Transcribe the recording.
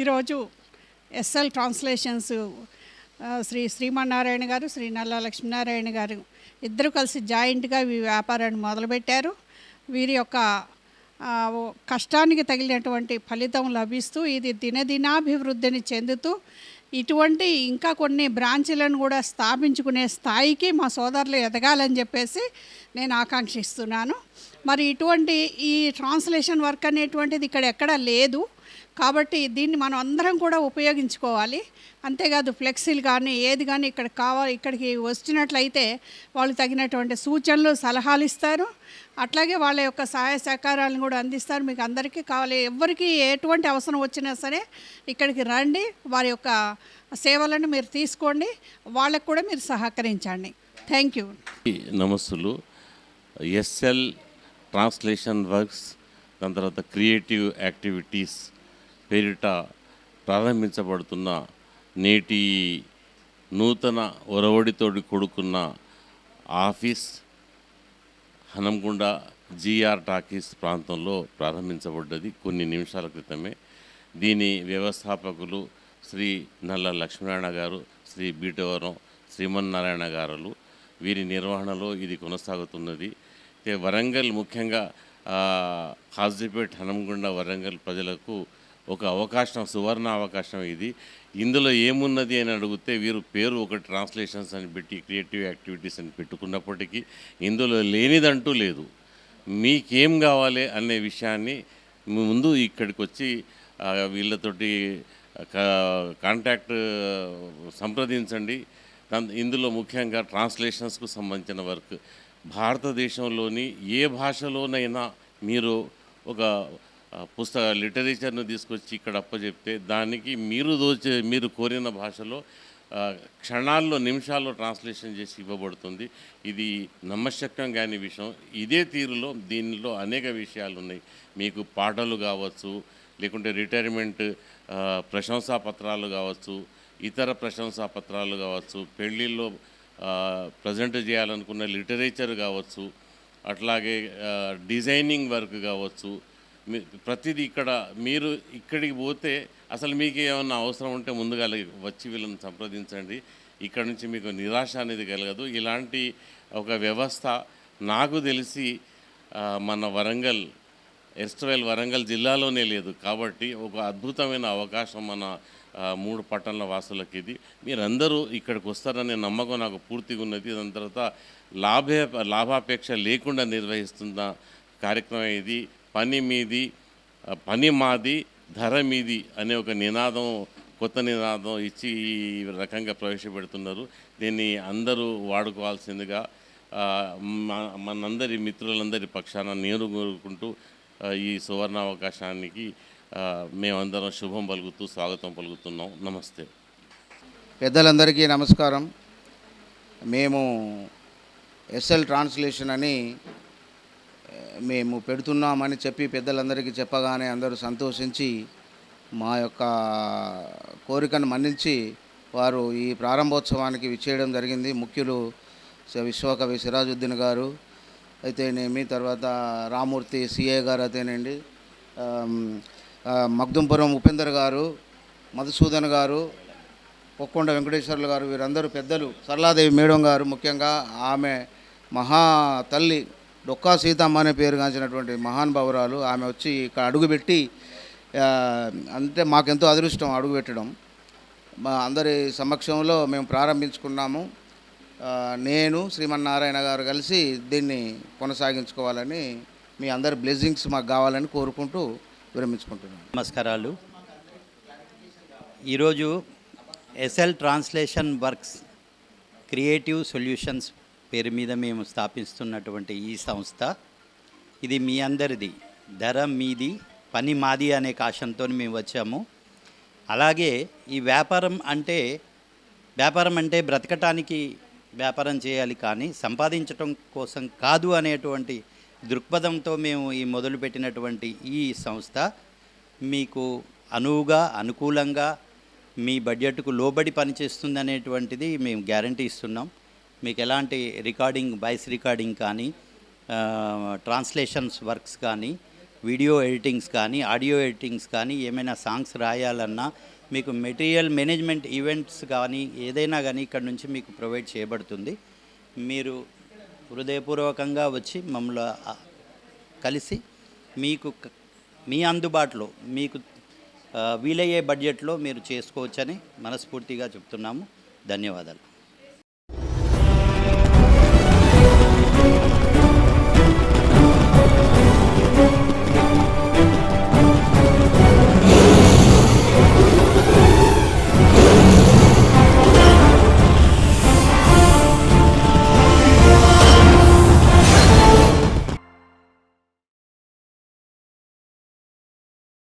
ఈరోజు SL translations Srimannarayana గారు, శ్రీ నల్లా లక్ష్మీనారాయణ గారు ఇద్దరు కలిసి జాయింట్గా ఈ వ్యాపారాన్ని మొదలుపెట్టారు. వీరి యొక్క కష్టానికి తగిలినటువంటి ఫలితం లభిస్తూ ఇది దినదినాభివృద్ధిని చెందుతూ ఇటువంటి ఇంకా కొన్ని బ్రాంచీలను కూడా స్థాపించుకునే స్థాయికి మా సోదరులు ఎదగాలని చెప్పేసి నేను ఆకాంక్షిస్తున్నాను. మరి ఇటువంటి ఈ ట్రాన్స్లేషన్ వర్క్ అనేటువంటిది ఇక్కడ ఎక్కడా లేదు కాబట్టి దీన్ని మనం అందరం కూడా ఉపయోగించుకోవాలి. అంతేకాదు ఫ్లెక్సీలు కానీ ఏది కానీ ఇక్కడికి వచ్చినట్లయితే వాళ్ళు తగినటువంటి సూచనలు సలహాలు ఇస్తారు. అట్లాగే వాళ్ళ యొక్క సహాయ సహకారాలను కూడా అందిస్తారు. మీకు అందరికీ కావాలి, ఎవరికి ఎటువంటి అవసరం వచ్చినా సరే ఇక్కడికి రండి, వారి యొక్క సేవలను మీరు తీసుకోండి, వాళ్ళకు కూడా మీరు సహకరించండి. Thank you. నమస్తులు. ఎస్ఎల్ ట్రాన్స్లేషన్ వర్క్స్, దాని తర్వాత క్రియేటివ్ యాక్టివిటీస్ పేరిట ప్రారంభించబడుతున్న నేటి నూతన ఒరవడితోటి కూడుకున్న ఆఫీస్ హనంకొండ జిఆర్ టాకీస్ ప్రాంతంలో ప్రారంభించబడ్డది కొన్ని నిమిషాల క్రితమే. దీని వ్యవస్థాపకులు శ్రీ నల్ల లక్ష్మీనారాయణ గారు, శ్రీ బీటవరం శ్రీమన్నారాయణ గారు. వీరి నిర్వహణలో ఇది కొనసాగుతున్నది. వరంగల్, ముఖ్యంగా హాజీపేట్, హనంకొండ, వరంగల్ ప్రజలకు ఒక అవకాశం, సువర్ణ అవకాశం ఇది. ఇందులో ఏమున్నది అని అడిగితే వీరు పేరు ఒక ట్రాన్స్లేషన్స్ అని పెట్టి క్రియేటివ్ యాక్టివిటీస్ అని పెట్టుకున్నప్పటికీ ఇందులో లేనిదంటూ లేదు. మీకేం కావాలి అనే విషయాన్ని ముందు ఇక్కడికి వచ్చి వీళ్ళతోటి కాంటాక్ట్ సంప్రదించండి. ఇందులో ముఖ్యంగా ట్రాన్స్లేషన్స్కు సంబంధించిన వర్క్ భారతదేశంలోని ఏ భాషలోనైనా మీరు ఒక లిటరేచర్ను తీసుకొచ్చి ఇక్కడ అప్పచెప్తే దానికి మీరు కోరిన భాషలో క్షణాల్లో, నిమిషాల్లో ట్రాన్స్లేషన్ చేసి ఇవ్వబడుతుంది. ఇది నమ్మశక్యం కాని విషయం. ఇదే తీరులో దీనిలో అనేక విషయాలు ఉన్నాయి. మీకు పాటలు కావచ్చు, లేకుంటే రిటైర్మెంట్ ప్రశంసాపత్రాలు కావచ్చు, ఇతర ప్రశంసాపత్రాలు కావచ్చు, పెళ్ళిళ్ళలో ప్రజెంట్ చేయాలనుకున్న లిటరేచర్ కావచ్చు, అట్లాగే డిజైనింగ్ వర్క్ కావచ్చు, ప్రతిదీ ఇక్కడ మీరు ఇక్కడికి పోతే అసలు మీకు ఏమన్నా అవసరం ఉంటే ముందుగా వచ్చి వీళ్ళని సంప్రదించండి. ఇక్కడ నుంచి మీకు నిరాశ అనేది కలగదు. ఇలాంటి ఒక వ్యవస్థ నాకు తెలిసి మన వరంగల్ జిల్లాలోనే లేదు. కాబట్టి ఒక అద్భుతమైన అవకాశం మన 3 పట్టణాల వాసులకి ఇది. మీరందరూ ఇక్కడికి వస్తారనే నమ్మకం నాకు పూర్తిగా ఉన్నది. దాని తర్వాత లాభాపేక్ష లేకుండా నిర్వహిస్తున్న కార్యక్రమం ఇది. పని మాది, ధర మీది అనే ఒక నినాదం, కొత్త నినాదం ఇచ్చి ఈ రకంగా ప్రవేశపెడుతున్నారు. దీన్ని అందరూ వాడుకోవాల్సిందిగా మనందరి మిత్రులందరి పక్షాన నేను కోరుకుంటూ ఈ సువర్ణ అవకాశానికి మేమందరం శుభం పలుకుతూ స్వాగతం పలుకుతున్నాం. నమస్తే. పెద్దలందరికీ నమస్కారం. మేము ఎస్ఎల్ ట్రాన్స్లేషన్ అని మేము పెడుతున్నామని చెప్పి పెద్దలందరికీ చెప్పగానే అందరూ సంతోషించి మా యొక్క కోరికను మన్నించి వారు ఈ ప్రారంభోత్సవానికి విచ్చేయడం జరిగింది. ముఖ్యులు విశ్వకవి సిరాజుద్దీన్ గారు అయితేనేమి, తర్వాత రామూర్తి సిఏ గారు అయితేనండి, మగ్దుంపురం ఉపేందర్ గారు, మధుసూదన్ గారు, పొక్కొండ వెంకటేశ్వర్లు గారు, వీరందరూ పెద్దలు. సరళాదేవి మేడం గారు ముఖ్యంగా, ఆమె మహా తల్లి డొక్కా సీతమ్మ అనే పేరు గాంచినటువంటి మహానుభావురాలు. ఆమె వచ్చి ఇక్కడ అడుగుపెట్టి, అంటే మాకెంతో అదృష్టం అడుగుపెట్టడం. మా అందరి సమక్షంలో మేము ప్రారంభించుకున్నాము. నేను శ్రీమన్నారాయణ గారు కలిసి దీన్ని కొనసాగించుకోవాలని, మీ అందరి బ్లెస్సింగ్స్ మాకు కావాలని కోరుకుంటూ విరమించుకుంటున్నాను. నమస్కారాలు. ఈరోజు SL translation Works Creative Solutions పేరు మీద మేము స్థాపిస్తున్నటువంటి ఈ సంస్థ, ఇది మీ అందరిది, ధర మీది, పని మాది అనే కాశంతో మేము వచ్చాము. అలాగే ఈ వ్యాపారం అంటే బ్రతకటానికి వ్యాపారం చేయాలి కానీ సంపాదించటం కోసం కాదు అనేటువంటి దృక్పథంతో మేము ఈ మొదలుపెట్టినటువంటి ఈ సంస్థ మీకు అనుకూలంగా మీ బడ్జెట్కు లోబడి పనిచేస్తుంది అనేటువంటిది మేము గ్యారంటీ ఇస్తున్నాం. మీకు ఎలాంటి వాయిస్ రికార్డింగ్ కానీ, ట్రాన్స్లేషన్స్ వర్క్స్ కానీ, వీడియో ఎడిటింగ్స్ కానీ ఆడియో ఎడిటింగ్స్ కానీ ఏమైనా సాంగ్స్ రాయాలన్నా మీకు మెటీరియల్ మేనేజ్మెంట్ ఈవెంట్స్ కానీ ఏదైనా కానీ ఇక్కడ నుంచి మీకు ప్రొవైడ్ చేయబడుతుంది. మీరు హృదయపూర్వకంగా వచ్చి మమ్మల్ని కలిసి మీకు మీ అందుబాటులో మీకు వీలయ్యే బడ్జెట్లో మీరు చేసుకోవచ్చని మనస్ఫూర్తిగా చెప్తున్నాము. ధన్యవాదాలు.